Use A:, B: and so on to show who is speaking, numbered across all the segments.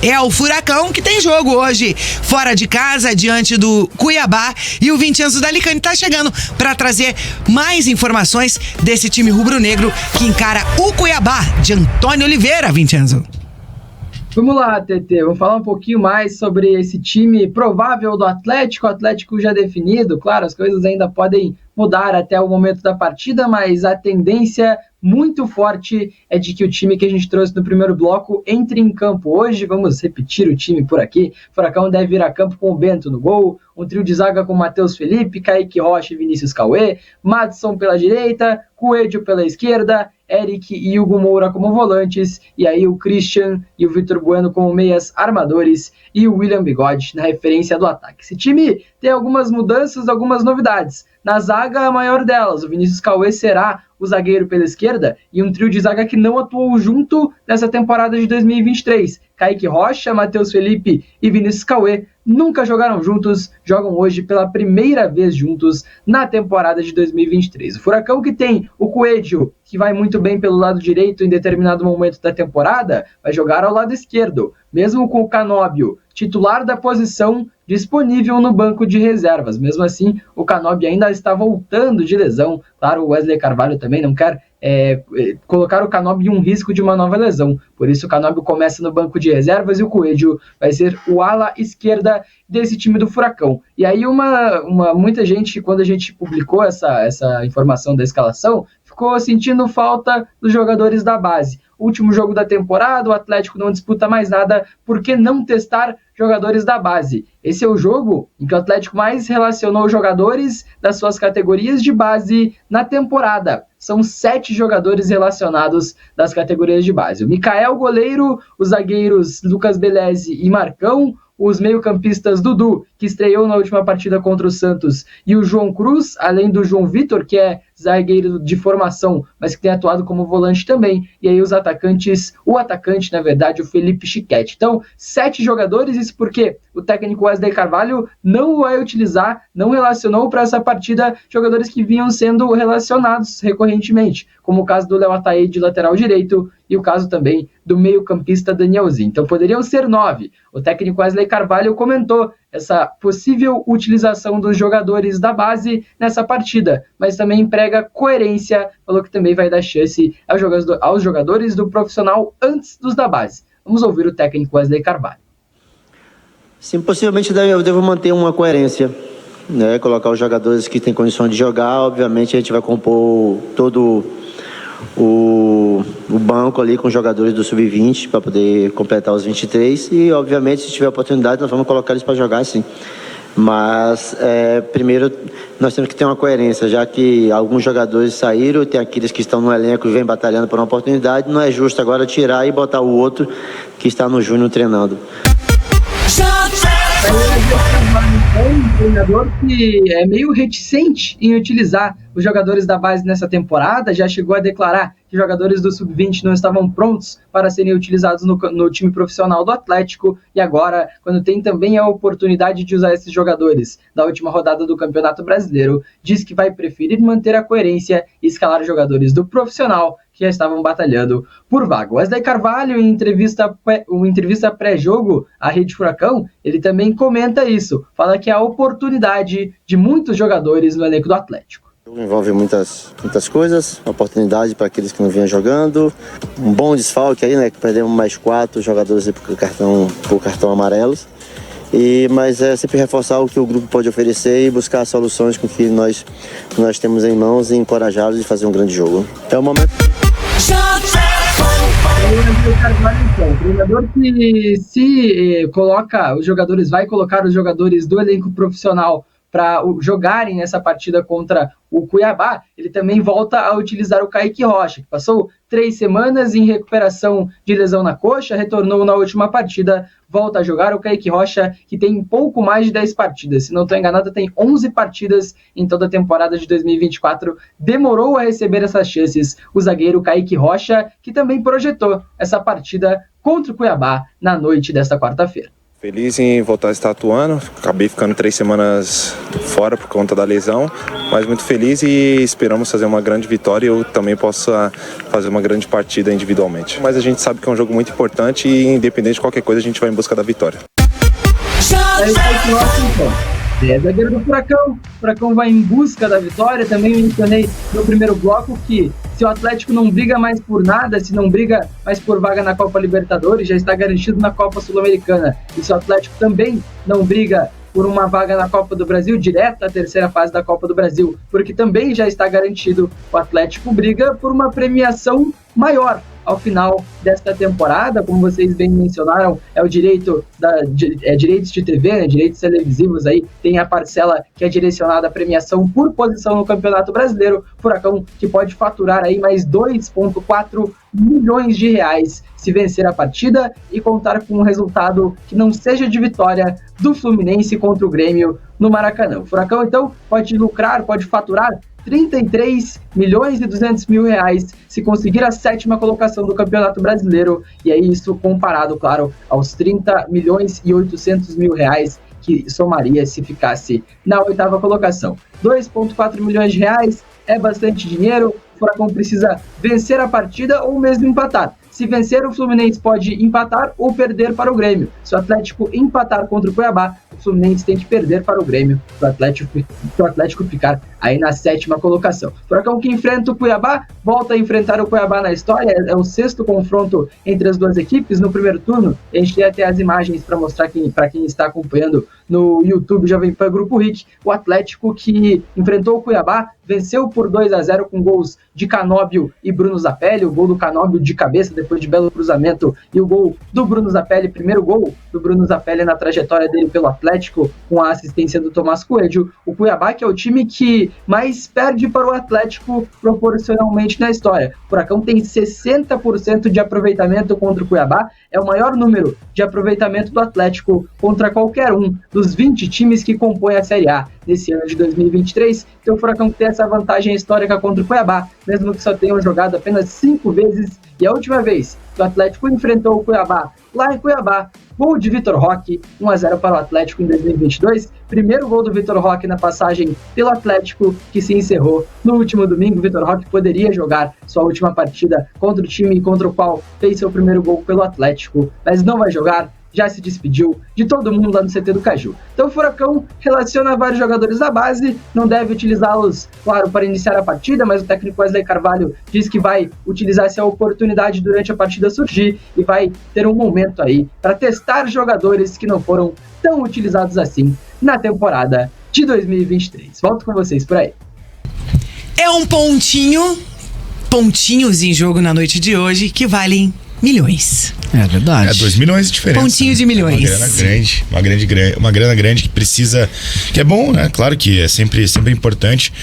A: É o Furacão que tem jogo hoje, fora de casa, diante do Cuiabá. E o Vincenzo Dalicani tá chegando para trazer mais informações desse time rubro-negro que encara o Cuiabá de Antônio Oliveira, Vincenzo.
B: Vamos lá, TT, vamos falar um pouquinho mais sobre esse time provável do Atlético. O Atlético já definido, claro, as coisas ainda podem mudar até o momento da partida, mas a tendência muito forte é de que o time que a gente trouxe no primeiro bloco entre em campo hoje. Vamos repetir o time por aqui. Furacão deve ir a campo com o Bento no gol, um trio de zaga com Matheus Felipe, Kaique Rocha e Vinícius Cauê, Madison pela direita, Coelho pela esquerda, Eric e Hugo Moura como volantes, e aí o Christian e o Vitor Bueno como meias armadores e o William Bigode na referência do ataque. Esse time tem algumas mudanças, algumas novidades. Na zaga, a maior delas, o Vinícius Cauê será o zagueiro pela esquerda e um trio de zaga que não atuou junto nessa temporada de 2023. Kaique Rocha, Matheus Felipe e Vinícius Cauê nunca jogaram juntos, jogam hoje pela primeira vez juntos na temporada de 2023. O Furacão, que tem o Coelho, que vai muito bem pelo lado direito em determinado momento da temporada, vai jogar ao lado esquerdo, mesmo com o Canóbio, titular da posição, disponível no banco de reservas. Mesmo assim, o Canóbio ainda está voltando de lesão. Claro, o Wesley Carvalho também não quer colocar o Canóbio em um risco de uma nova lesão. Por isso, o Canóbio começa no banco de reservas e o Coelho vai ser o ala esquerda desse time do Furacão. E aí, muita gente, quando a gente publicou essa informação da escalação, ficou sentindo falta dos jogadores da base. Último jogo da temporada, o Atlético não disputa mais nada, por que não testar jogadores da base? Esse é o jogo em que o Atlético mais relacionou jogadores das suas categorias de base na temporada. São 7 jogadores relacionados das categorias de base. O Mikael, goleiro, os zagueiros Lucas Beleze e Marcão, os meio-campistas Dudu, que estreou na última partida contra o Santos, e o João Cruz, além do João Vitor, que é zagueiro de formação, mas que tem atuado como volante também, e aí o atacante, na verdade, o Felipe Chiquete. Então, 7 jogadores, isso porque o técnico Wesley Carvalho não vai utilizar, não relacionou para essa partida jogadores que vinham sendo relacionados recorrentemente, como o caso do Léo Ataíde, lateral direito, e o caso também do meio-campista Danielzinho. Então poderiam ser 9. O técnico Wesley Carvalho comentou essa possível utilização dos jogadores da base nessa partida, mas também emprega coerência, falou que também vai dar chance aos jogadores do profissional antes dos da base. Vamos ouvir o técnico Wesley Carvalho.
C: Sim, possivelmente eu devo manter uma coerência, né? Colocar os jogadores que têm condições de jogar. Obviamente a gente vai compor todo o banco ali com os jogadores do Sub-20 para poder completar os 23 e, obviamente, se tiver oportunidade, nós vamos colocar eles para jogar, sim. Mas, primeiro, nós temos que ter uma coerência, já que alguns jogadores saíram, tem aqueles que estão no elenco e vêm batalhando por uma oportunidade, não é justo agora tirar e botar o outro que está no Júnior treinando.
B: Um treinador que é meio reticente em utilizar os jogadores da base nessa temporada, já chegou a declarar que jogadores do Sub-20 não estavam prontos para serem utilizados no time profissional do Atlético, e agora, quando tem também a oportunidade de usar esses jogadores da última rodada do Campeonato Brasileiro, diz que vai preferir manter a coerência e escalar jogadores do profissional que já estavam batalhando por vaga. Wesley Carvalho, em entrevista pré-jogo à Rede Furacão, ele também comenta isso, fala que é a oportunidade de muitos jogadores no elenco do Atlético.
C: Envolve muitas coisas, oportunidade para aqueles que não vinham jogando, um bom desfalque aí, né, que perdemos mais 4 jogadores por cartão amarelos, mas é sempre reforçar o que o grupo pode oferecer e buscar soluções com o que nós temos em mãos e encorajá-los a fazer um grande jogo. É o momento.
B: O treinador que vai colocar os jogadores do elenco profissional para jogarem nessa partida contra o Cuiabá, ele também volta a utilizar o Kaique Rocha, que passou 3 semanas em recuperação de lesão na coxa, retornou na última partida, volta a jogar. O Kaique Rocha, que tem pouco mais de 10 partidas, se não estou enganado, tem 11 partidas em toda a temporada de 2024, demorou a receber essas chances. O zagueiro Kaique Rocha, que também projetou essa partida contra o Cuiabá na noite desta quarta-feira.
D: Feliz em voltar a estar atuando, acabei ficando 3 semanas fora por conta da lesão, mas muito feliz e esperamos fazer uma grande vitória e eu também possa fazer uma grande partida individualmente. Mas a gente sabe que é um jogo muito importante e independente de qualquer coisa a gente vai em busca da vitória.
B: Zagueiro do Furacão. O Furacão vai em busca da vitória. Também mencionei no primeiro bloco que se o Atlético não briga mais por nada, se não briga mais por vaga na Copa Libertadores, já está garantido na Copa Sul-Americana. E se o Atlético também não briga por uma vaga na Copa do Brasil, direto à terceira fase da Copa do Brasil, porque também já está garantido, o Atlético briga por uma premiação maior ao final desta temporada. Como vocês bem mencionaram, é o direitos de TV, né, direitos televisivos aí, tem a parcela que é direcionada à premiação por posição no Campeonato Brasileiro. Furacão que pode faturar aí mais 2,4 milhões de reais se vencer a partida e contar com um resultado que não seja de vitória do Fluminense contra o Grêmio no Maracanã. O Furacão então pode lucrar, pode faturar 33 milhões e 200 mil reais se conseguir a 7ª colocação do Campeonato Brasileiro, e é isso comparado, claro, aos 30 milhões e 800 mil reais que somaria se ficasse na 8ª colocação. 2,4 milhões de reais é bastante dinheiro. O Furacão precisa vencer a partida ou mesmo empatar. Se vencer, o Fluminense pode empatar ou perder para o Grêmio. Se o Atlético empatar contra o Cuiabá, o Fluminense tem que perder para o Grêmio, para o Atlético ficar aí na 7ª colocação. O Furacão que enfrenta o Cuiabá, volta a enfrentar o Cuiabá na história, é o 6º confronto entre as duas equipes. No primeiro turno, a gente tem até as imagens para mostrar para quem está acompanhando no YouTube Jovem Pan Grupo RIC, o Atlético que enfrentou o Cuiabá, venceu por 2-0 com gols de Canóbio e Bruno Zapelli, o gol do Canóbio de cabeça depois de belo cruzamento e o gol do Bruno Zapelli, primeiro gol do Bruno Zapelli na trajetória dele pelo Atlético, com a assistência do Tomás Coelho. O Cuiabá que é o time que mais perde para o Atlético proporcionalmente na história. O Furacão tem 60% de aproveitamento contra o Cuiabá, é o maior número de aproveitamento do Atlético contra qualquer um dos 20 times que compõem a Série A nesse ano de 2023. Então o Furacão tem essa vantagem histórica contra o Cuiabá, mesmo que só tenham jogado apenas 5 vezes, e a última vez que o Atlético enfrentou o Cuiabá lá em Cuiabá, gol de Vitor Roque, 1-0 para o Atlético em 2022, primeiro gol do Vitor Roque na passagem pelo Atlético, que se encerrou no último domingo. Vitor Roque poderia jogar sua última partida contra o time contra o qual fez seu primeiro gol pelo Atlético, mas não vai jogar, já se despediu de todo mundo lá no CT do Caju. Então o Furacão relaciona vários jogadores da base, não deve utilizá-los, claro, para iniciar a partida, mas o técnico Wesley Carvalho diz que vai utilizar essa oportunidade durante a partida surgir e vai ter um momento aí para testar jogadores que não foram tão utilizados assim na temporada de 2023. Volto com vocês por aí.
A: É um pontinhos em jogo na noite de hoje que valem milhões.
E: É verdade.
F: É 2 milhões de diferença.
A: Pontinho de milhões.
F: Uma grana grande que precisa, que é bom, né? Claro que é sempre importante.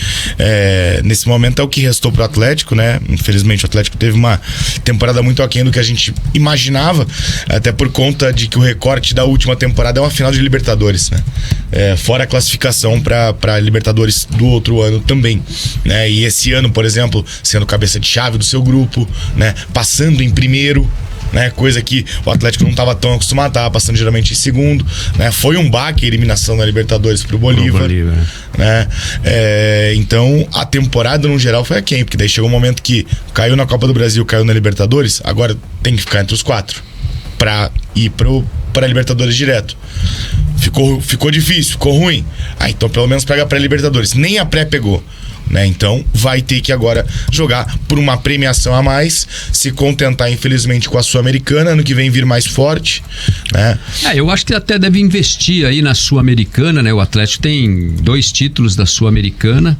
F: Nesse momento é o que restou pro Atlético, né? Infelizmente o Atlético teve uma temporada muito aquém do que a gente imaginava, até por conta de que o recorte da última temporada é uma final de Libertadores, né? Fora a classificação para Libertadores do outro ano também, né? E esse ano, por exemplo, sendo cabeça de chave do seu grupo, né? Passando em primeiro, né? Coisa que o Atlético não estava tão acostumado, estava passando geralmente em segundo, né? Foi um baque a eliminação da Libertadores pro Bolívar, né? Então a temporada no geral foi aquém, porque daí chegou um momento que caiu na Copa do Brasil, caiu na Libertadores, agora tem que ficar entre os 4 para ir para Libertadores direto. Ficou difícil, ficou ruim. Então pelo menos pega a pré-Libertadores. Nem a pré pegou, né? Então vai ter que agora jogar por uma premiação a mais, se contentar infelizmente com a Sul-Americana, ano que vem vir mais forte, né?
G: Eu acho que até deve investir aí na Sul-Americana, né? O Atlético tem 2 títulos da Sul-Americana,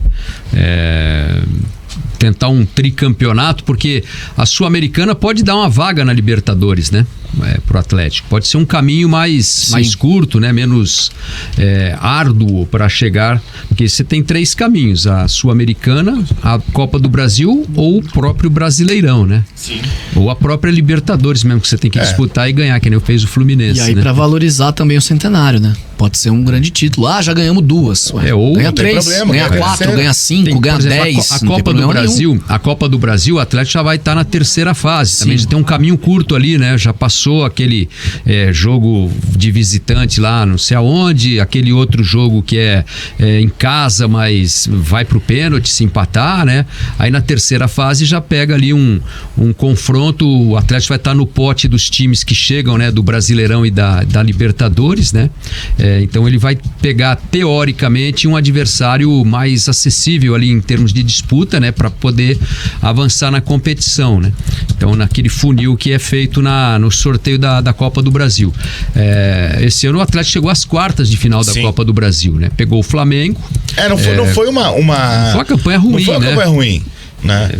G: tentar um tricampeonato, porque a Sul-Americana pode dar uma vaga na Libertadores, né? Pro Atlético. Pode ser um caminho mais curto, né? Menos árduo para chegar, porque você tem 3 caminhos: a Sul-Americana, a Copa do Brasil ou o próprio Brasileirão, né? Sim. Ou a própria Libertadores mesmo, que você tem que disputar e ganhar, que nem fez o Fluminense.
E: E aí,
G: né?
E: para valorizar também o centenário, né? Pode ser um grande título. Já ganhamos 2.
G: Ou
E: ganha 3, ganha 4, ganha 5, ganha 10.
G: A Copa do Brasil, o Atlético já vai estar na terceira fase. Também já tem um caminho curto ali, né? Já passou passou aquele jogo de visitante lá não sei aonde, aquele outro jogo que é em casa, mas vai pro pênalti se empatar, né? Aí na terceira fase já pega ali um confronto, o Atlético vai estar no pote dos times que chegam, né? Do Brasileirão e da Libertadores, né? Então ele vai pegar teoricamente um adversário mais acessível ali em termos de disputa, né? Para poder avançar na competição, né? Então naquele funil que é feito no sorteio da Copa do Brasil. Esse ano o Atlético chegou às quartas de final da Copa do Brasil, né? Pegou o Flamengo.
F: Não foi uma
G: Foi uma campanha ruim,
F: não foi uma campanha ruim, né?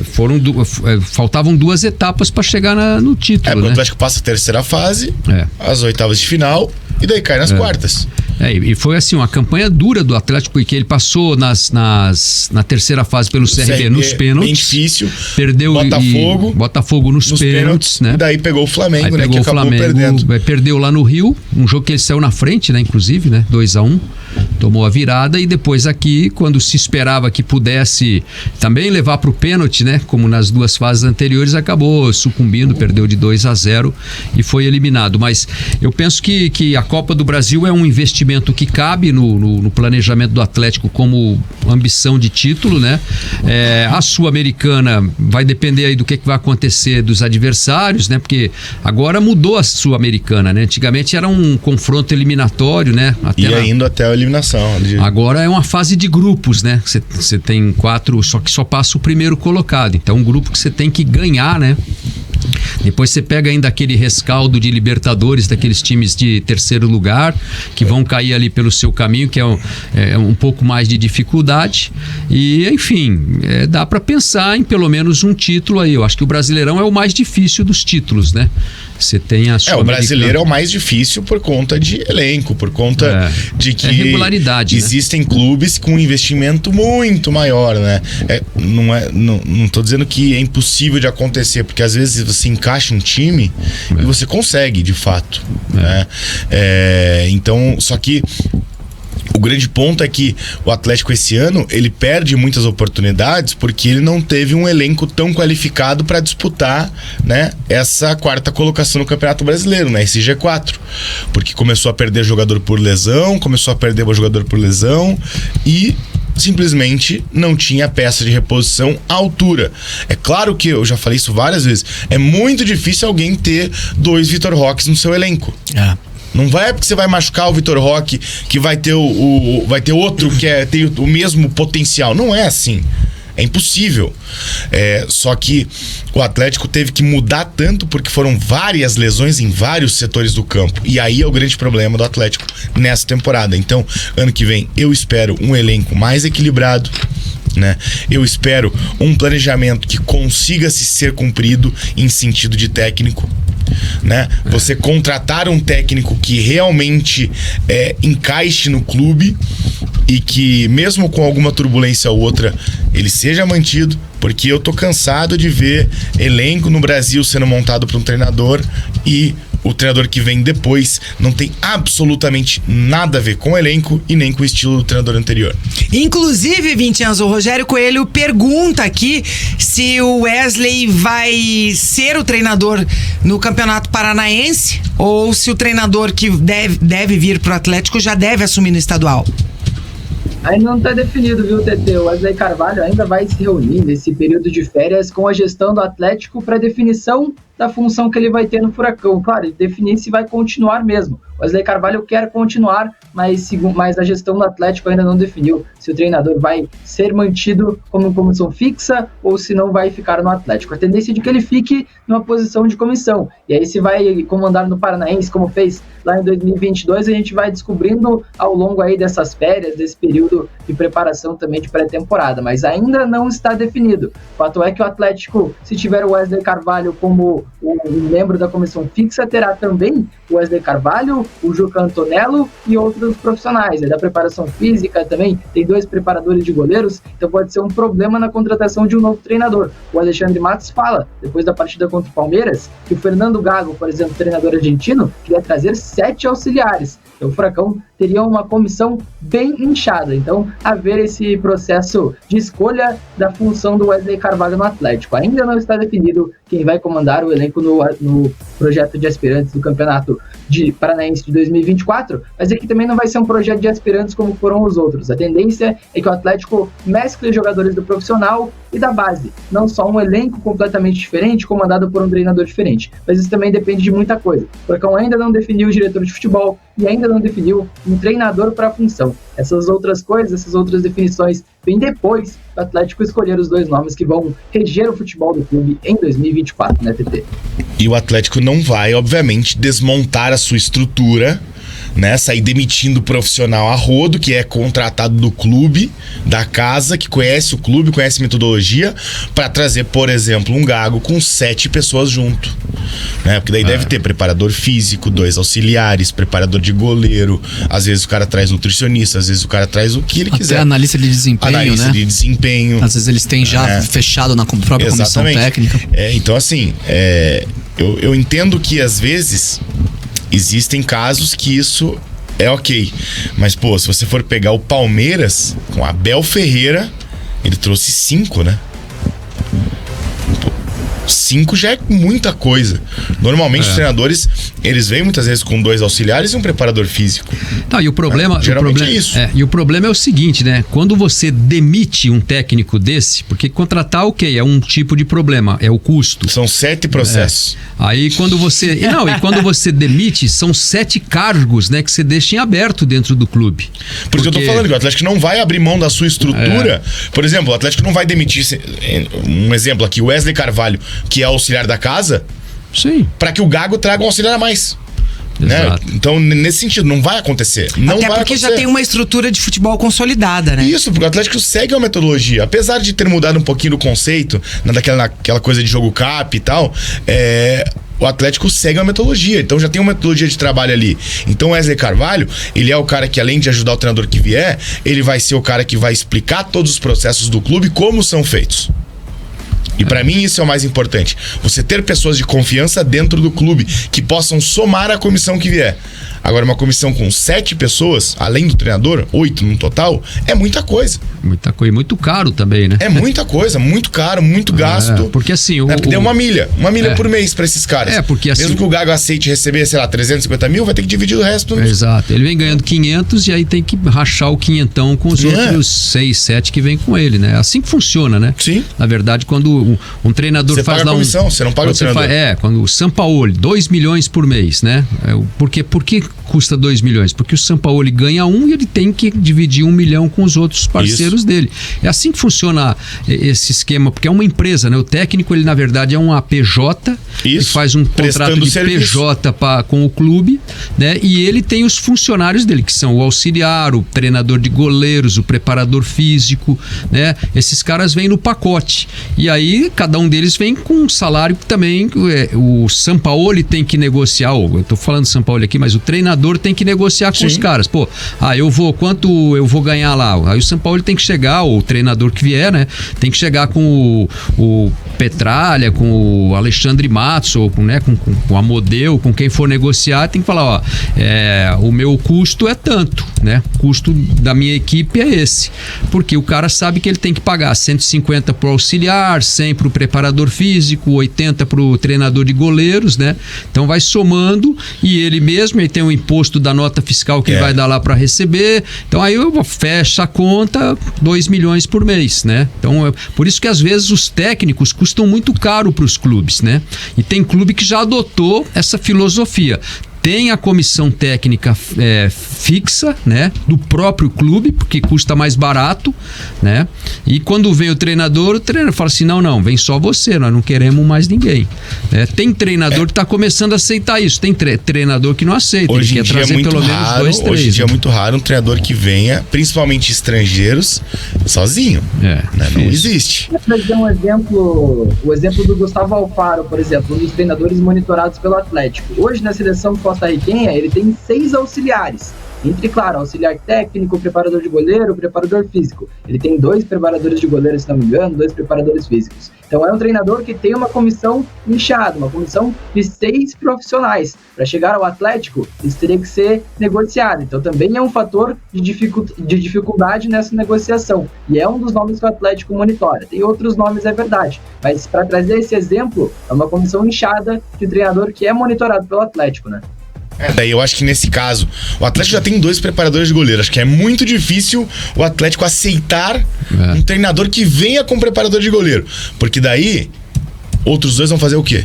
G: Faltavam 2 etapas para chegar no título,
F: né? O
G: né?
F: Atlético passa a terceira fase, as oitavas de final e daí cai nas quartas.
G: E foi assim, uma campanha dura do Atlético, porque ele passou na terceira fase pelo CRB nos pênaltis.
F: Bem difícil.
G: Perdeu Botafogo nos pênaltis, né?
F: E daí pegou o Flamengo, né? Que acabou perdendo.
G: Perdeu lá no Rio, um jogo que ele saiu na frente, né? Inclusive, né? 2-1. Tomou a virada e depois aqui, quando se esperava que pudesse também levar para o pênalti, né? Como nas 2 fases anteriores, acabou sucumbindo, perdeu de 2-0 e foi eliminado. Mas eu penso que a Copa do Brasil é um investimento que cabe no planejamento do Atlético como ambição de título, né? A Sul-Americana vai depender aí do que vai acontecer dos adversários, né? Porque agora mudou a Sul-Americana, né? Antigamente era um confronto eliminatório, né?
F: Indo até a eliminação.
G: Agora é uma fase de grupos, né? Você tem 4, só que só passa o primeiro colocado. Então, um grupo que você tem que ganhar, né? Depois você pega ainda aquele rescaldo de Libertadores, daqueles times de terceiro lugar, que vão cair ali pelo seu caminho, que é um pouco mais de dificuldade. E, enfim, dá para pensar em pelo menos um título aí. Eu acho que o Brasileirão é o mais difícil dos títulos, né? Você tem a
F: o brasileiro é o mais difícil por conta de elenco, por conta de que
G: regularidade,
F: existem clubes com investimento muito maior, né? Não tô dizendo que é impossível de acontecer, porque às vezes você encaixa um time e você consegue, de fato, né? Então, só que o grande ponto é que o Atlético esse ano, ele perde muitas oportunidades porque ele não teve um elenco tão qualificado para disputar, né, essa 4ª colocação no Campeonato Brasileiro, né, esse G4. Porque começou a perder jogador por lesão e simplesmente não tinha peça de reposição à altura. É claro que eu já falei isso várias vezes, é muito difícil alguém ter 2 Vitor Roques no seu elenco. Não vai porque você vai machucar o Vitor Roque que vai ter vai ter outro que tem o mesmo potencial. Não é assim. É impossível. Só que o Atlético teve que mudar tanto porque foram várias lesões em vários setores do campo. E aí é o grande problema do Atlético nessa temporada. Então, ano que vem, eu espero um elenco mais equilibrado, né? Eu espero um planejamento que consiga ser cumprido em sentido de técnico, né? Você contratar um técnico que realmente encaixe no clube e que mesmo com alguma turbulência ou outra ele seja mantido, porque eu tô cansado de ver elenco no Brasil sendo montado por um treinador e o treinador que vem depois não tem absolutamente nada a ver com o elenco e nem com o estilo do treinador anterior.
A: Inclusive, Vincenzo, o Rogério Coelho pergunta aqui se o Wesley vai ser o treinador no Campeonato Paranaense ou se o treinador que deve vir pro Atlético já deve assumir no estadual.
B: Ainda não está definido, viu, TT? O Wesley Carvalho ainda vai se reunir nesse período de férias com a gestão do Atlético para definição da função que ele vai ter no Furacão. Claro, ele definir se vai continuar mesmo. O Wesley Carvalho quer continuar, mas a gestão do Atlético ainda não definiu se o treinador vai ser mantido como comissão fixa ou se não vai ficar no Atlético. A tendência é de que ele fique numa posição de comissão. E aí, se vai comandar no Paranaense, como fez lá em 2022, a gente vai descobrindo ao longo aí dessas férias, desse período de preparação também de pré-temporada. Mas ainda não está definido. O fato é que o Atlético, se tiver o Wesley Carvalho como um membro da comissão fixa, terá também o Wesley Carvalho, o Juca Antonello e outros profissionais. Da preparação física também tem 2 preparadores de goleiros, então pode ser um problema na contratação de um novo treinador. O Alexandre Matos fala, depois da partida contra o Palmeiras, que o Fernando Gago, por exemplo, treinador argentino, queria trazer 7 auxiliares. Então o Furacão teriam uma comissão bem inchada. Então, haver esse processo de escolha da função do Wesley Carvalho no Atlético. Ainda não está definido quem vai comandar o elenco no projeto de aspirantes do Campeonato Paranaense de 2024, mas aqui também não vai ser um projeto de aspirantes como foram os outros. A tendência é que o Atlético mescle jogadores do profissional e da base, não só um elenco completamente diferente, comandado por um treinador diferente. Mas isso também depende de muita coisa. O Furacão ainda não definiu o diretor de futebol e ainda não definiu um treinador para a função. Essas outras coisas, essas outras definições vêm depois do Atlético escolher os 2 nomes que vão reger o futebol do clube em 2024, né, TT?
F: E o Atlético não vai, obviamente, desmontar a sua estrutura, né, sair demitindo o profissional a rodo, que é contratado do clube, da casa, que conhece o clube, conhece metodologia, para trazer, por exemplo, um Gago com 7 pessoas junto, né? Porque daí deve ter preparador físico, 2 auxiliares, preparador de goleiro, às vezes o cara traz nutricionista, às vezes o cara traz o que ele quiser.
E: Até analista de desempenho,
F: analista,
E: né?
F: de desempenho.
E: Às vezes eles têm já fechado na própria comissão técnica.
F: Então, assim, eu entendo que às vezes existem casos que isso é ok. Mas, pô, se você for pegar o Palmeiras, com Abel Ferreira, ele trouxe 5, né? 5 já é muita coisa. Normalmente os treinadores, eles vêm muitas vezes com 2 auxiliares e um preparador físico.
G: Tá, e o problema,
F: geralmente é isso.
G: E o problema é o seguinte, né? Quando você demite um técnico desse, porque contratar, ok, é um tipo de problema, é o custo.
F: São 7 processos.
G: Aí quando você... e quando você demite, são 7 cargos, né, que você deixa em aberto dentro do clube.
F: Porque eu tô falando que o Atlético não vai abrir mão da sua estrutura. Por exemplo, o Atlético não vai demitir, um exemplo aqui, o Wesley Carvalho, que é auxiliar da casa,
G: sim,
F: para que o Gago traga um auxiliar a mais. Né? Então, nesse sentido, não vai acontecer. Não
A: Até
F: vai
A: porque
F: acontecer.
A: já tem uma estrutura de futebol consolidada, né?
F: Isso, porque o Atlético segue a metodologia. Apesar de ter mudado um pouquinho o conceito, naquela coisa de jogo cap e tal, o Atlético segue a metodologia. Então já tem uma metodologia de trabalho ali. Então o Wesley Carvalho, ele é o cara que, além de ajudar o treinador que vier, ele vai ser o cara que vai explicar todos os processos do clube, como são feitos. E pra mim isso é o mais importante. Você ter pessoas de confiança dentro do clube que possam somar a comissão que vier. Agora, uma comissão com 7 pessoas, além do treinador, 8 no total, é muita coisa.
G: Muita coisa. E muito caro também, né?
F: É muita coisa, muito caro, muito gasto.
G: Porque assim...
F: Porque deu uma milha por mês pra esses caras.
G: Porque assim...
F: Mesmo que o Gago aceite receber, sei lá, 350 mil, vai ter que dividir o resto.
G: Exato. Ele vem ganhando 500 e aí tem que rachar o 500 com os outros 6, 7 que vem com ele, né? Assim que funciona, né?
F: Sim.
G: Na verdade, quando um treinador
F: você
G: faz
F: paga
G: lá
F: a comissão, você não paga o treinador.
G: Quando o Sampaoli, 2 milhões por mês, né? Por que custa 2 milhões? Porque o Sampaoli ganha 1 e ele tem que dividir 1 milhão com os outros parceiros dele. É assim que funciona esse esquema, porque é uma empresa, né? O técnico, ele na verdade é um APJ, que faz um contrato de PJ com o clube, né? E ele tem os funcionários dele, que são o auxiliar, o treinador de goleiros, o preparador físico, né? Esses caras vêm no pacote. E aí, cada um deles vem com um salário que também o Sampaoli tem que negociar. Eu tô falando Sampaoli aqui, mas o treinador tem que negociar com os caras. Pô, quanto eu vou ganhar lá? Aí o Sampaoli tem que chegar, ou o treinador que vier, né? Tem que chegar com o Petralha, com o Alexandre Matos, ou com o Amodeu, com quem for negociar, tem que falar, o meu custo é tanto, né? O custo da minha equipe é esse. Porque o cara sabe que ele tem que pagar 150 pro auxiliar, 100 pro preparador físico, 80 pro treinador de goleiros, né? Então vai somando e ele mesmo, ele tem um imposto da nota fiscal que ele vai dar lá para receber. Então aí fecha a conta, 2 milhões por mês, né? Então por isso que às vezes os técnicos custam muito caro para os clubes, né? E tem clube que já adotou essa filosofia. Tem a comissão técnica fixa, né, do próprio clube, porque custa mais barato, né? E quando vem o treinador fala assim, não, vem só você, nós não queremos mais ninguém. Tem treinador que está começando a aceitar isso, tem treinador que não aceita,
F: hoje
G: ele quer trazer pelo menos 2, 3.
F: Hoje em dia é muito raro um treinador que venha, principalmente estrangeiros, sozinho. Não existe.
B: Para dar um exemplo, o exemplo do Gustavo Alfaro, por exemplo, um dos treinadores monitorados pelo Atlético. Hoje na seleção costarriquenha, ele tem 6 auxiliares. entre, claro, auxiliar técnico, preparador de goleiro, preparador físico. Ele tem 2 preparadores de goleiro, se não me engano, 2 preparadores físicos. Então é um treinador que tem uma comissão inchada, uma comissão de 6 profissionais. Para chegar ao Atlético, isso teria que ser negociado. Então também é um fator de dificuldade nessa negociação. E é um dos nomes que o Atlético monitora. Tem outros nomes, é verdade. Mas para trazer esse exemplo, é uma comissão inchada de treinador que é monitorado pelo Atlético, né?
F: Daí eu acho que nesse caso, o Atlético já tem 2 preparadores de goleiro. Acho que é muito difícil o Atlético aceitar um treinador que venha com preparador de goleiro. Porque daí, outros 2 vão fazer o quê?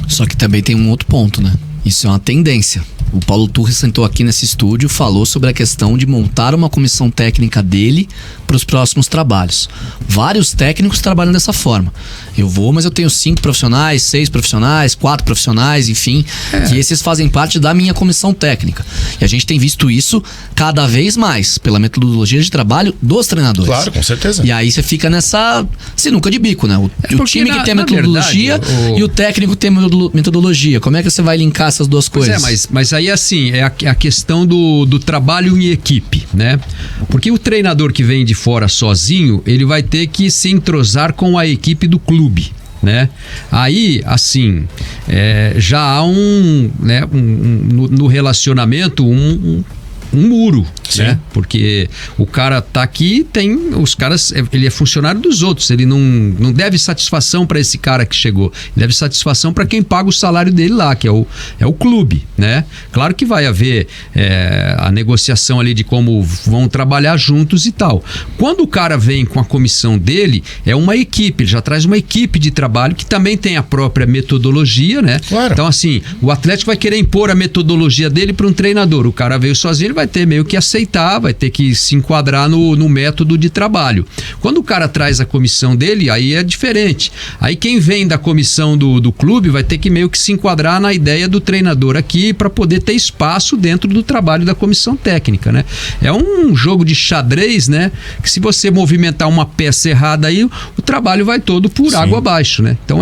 E: Só que também tem um outro ponto, né? Isso é uma tendência. O Paulo Turri sentou aqui nesse estúdio, falou sobre a questão de montar uma comissão técnica dele para os próximos trabalhos. Vários técnicos trabalham dessa forma. Eu vou, mas eu tenho 5 profissionais, 6 profissionais, 4 profissionais, enfim, que esses fazem parte da minha comissão técnica. E a gente tem visto isso cada vez mais pela metodologia de trabalho dos treinadores.
F: Claro, com certeza.
E: E aí você fica nessa sinuca de bico, né? O time que tem a metodologia e o técnico que tem a metodologia. Como é que você vai linkar essas duas coisas?
G: Mas aí assim, é a questão do trabalho em equipe, né? Porque o treinador que vem de fora sozinho, ele vai ter que se entrosar com a equipe do clube, né? Aí, assim, já há no relacionamento um muro, né? Porque o cara tá aqui, ele é funcionário dos outros, ele não deve satisfação para esse cara que chegou, ele deve satisfação para quem paga o salário dele lá, que é o clube, né? Claro que vai haver a negociação ali de como vão trabalhar juntos e tal. Quando o cara vem com a comissão dele, é uma equipe, ele já traz uma equipe de trabalho que também tem a própria metodologia, né?
F: Claro.
G: Então assim, o Atlético vai querer impor a metodologia dele para um treinador, o cara veio sozinho, ele vai ter meio que aceitar, vai ter que se enquadrar no método de trabalho. Quando o cara traz a comissão dele, aí é diferente. Aí quem vem da comissão do clube vai ter que meio que se enquadrar na ideia do treinador aqui para poder ter espaço dentro do trabalho da comissão técnica, né? É um jogo de xadrez, né? Que se você movimentar uma peça errada aí, o trabalho vai todo por água abaixo, né? Então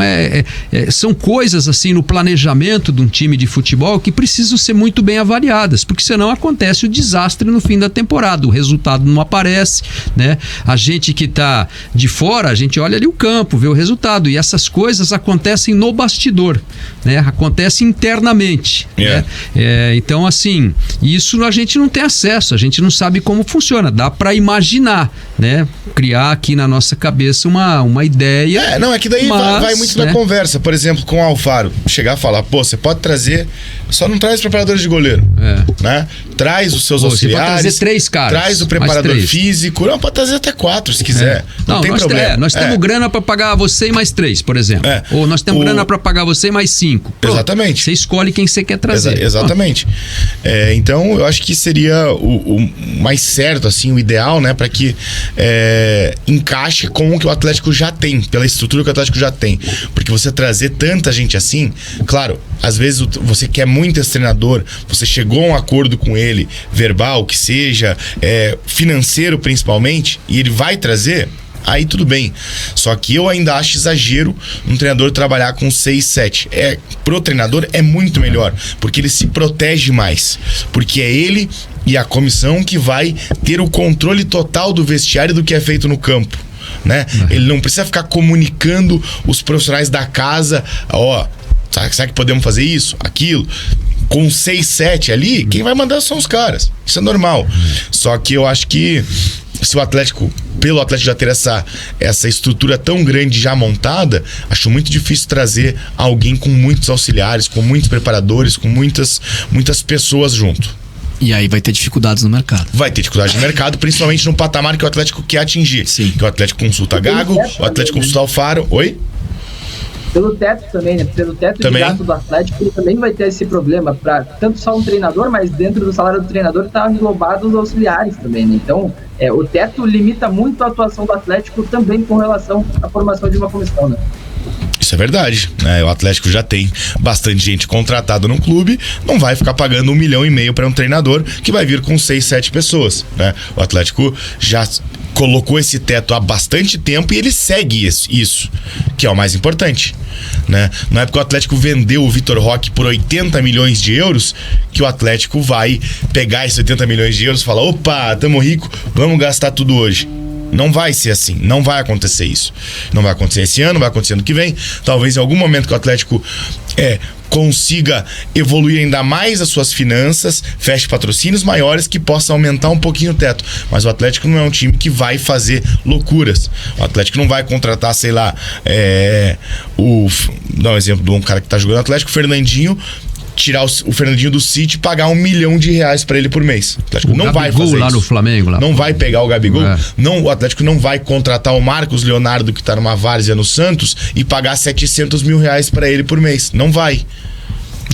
G: são coisas assim no planejamento de um time de futebol que precisam ser muito bem avaliadas, porque senão acontece o desastre no fim da temporada, o resultado não aparece, né? A gente que tá de fora, a gente olha ali o campo, vê o resultado, e essas coisas acontecem no bastidor, né? Acontece internamente, né? Então assim, isso a gente não tem acesso, a gente não sabe como funciona, dá para imaginar, né? Criar aqui na nossa cabeça uma ideia.
F: É que daí vai muito da conversa, por exemplo, com o Alfaro, chegar e falar, pô, você pode trazer, só não traz preparadores de goleiro, né? Traz os seus auxiliares,
G: pode trazer 3 caras,
F: traz o preparador físico, não, pode trazer até 4 se quiser, não tem problema.
G: Nós temos grana para pagar você e mais 3, por exemplo, ou nós temos grana para pagar você e mais 5.
F: Exatamente.
G: Você escolhe quem você quer trazer.
F: Exatamente. Então eu acho que seria o mais certo, assim, o ideal, né, para que encaixe com o que o Atlético já tem, pela estrutura que o Atlético já tem, porque você trazer tanta gente assim, claro, às vezes você quer muito esse treinador, você chegou a um acordo com ele, verbal, que seja, financeiro principalmente, e ele vai trazer, aí tudo bem. Só que eu ainda acho exagero um treinador trabalhar com 6, 7. Pro treinador é muito melhor, porque ele se protege mais, porque é ele e a comissão que vai ter o controle total do vestiário do que é feito no campo, né? Ele não precisa ficar comunicando os profissionais da casa, será que podemos fazer isso, aquilo? Com 6, 7 ali, quem vai mandar são os caras. Isso é normal. Só que eu acho que se o Atlético, pelo Atlético já ter essa estrutura tão grande já montada, acho muito difícil trazer alguém com muitos auxiliares, com muitos preparadores, com muitas pessoas junto.
E: E aí vai ter dificuldades no mercado.
F: Vai ter dificuldades no mercado, principalmente no patamar que o Atlético quer atingir. Sim. Que o Atlético consulta Gago, o Atlético consulta Alfaro. Oi?
B: Pelo teto também, né? Pelo teto de gasto do Atlético, ele também vai ter esse problema, para tanto só um treinador, mas dentro do salário do treinador tá englobado os auxiliares também, né? Então, o teto limita muito a atuação do Atlético também com relação à formação de uma comissão, né?
F: Isso é verdade, né? O Atlético já tem bastante gente contratada no clube, não vai ficar pagando 1,5 milhão para um treinador que vai vir com 6, 7 pessoas, né? O Atlético já colocou esse teto há bastante tempo e ele segue isso, que é o mais importante, né? Não é porque o Atlético vendeu o Vitor Roque por 80 milhões de euros que o Atlético vai pegar esses 80 milhões de euros e falar: opa, tamo rico, vamos gastar tudo hoje. Não vai ser assim, não vai acontecer isso. Não vai acontecer esse ano, vai acontecer ano que vem. Talvez em algum momento que o Atlético consiga evoluir ainda mais as suas finanças, feche patrocínios maiores que possa aumentar um pouquinho o teto. Mas o Atlético não é um time que vai fazer loucuras. O Atlético não vai contratar, sei lá, dá um exemplo de um cara que tá jogando no Atlético, o Fernandinho, tirar o Fernandinho do City e pagar R$1 milhão pra ele por mês. O Atlético não vai fazer isso.
G: Lá no Flamengo, lá.
F: Não vai pegar o Gabigol. Não, o Atlético não vai contratar o Marcos Leonardo, que tá numa várzea no Santos, e pagar R$700 mil pra ele por mês. Não vai.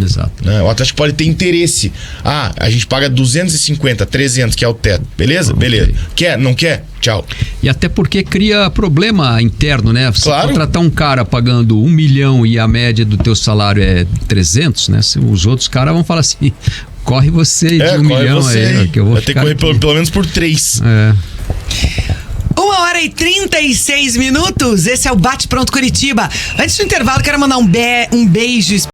G: Exato.
F: O Atlético pode ter interesse. A gente paga 250, 300, que é o teto. Beleza? Beleza. Quer? Não quer? Tchau.
G: E até porque cria problema interno, né? Você
F: claro.
G: contratar um cara pagando 1 milhão e a média do teu salário é 300, né? Os outros caras vão falar assim: corre você de 1 milhão aí, que eu vou
F: ter que correr pelo menos por 3.
A: 1h36. Esse é o Bate Pronto Curitiba. Antes do intervalo, quero mandar um beijo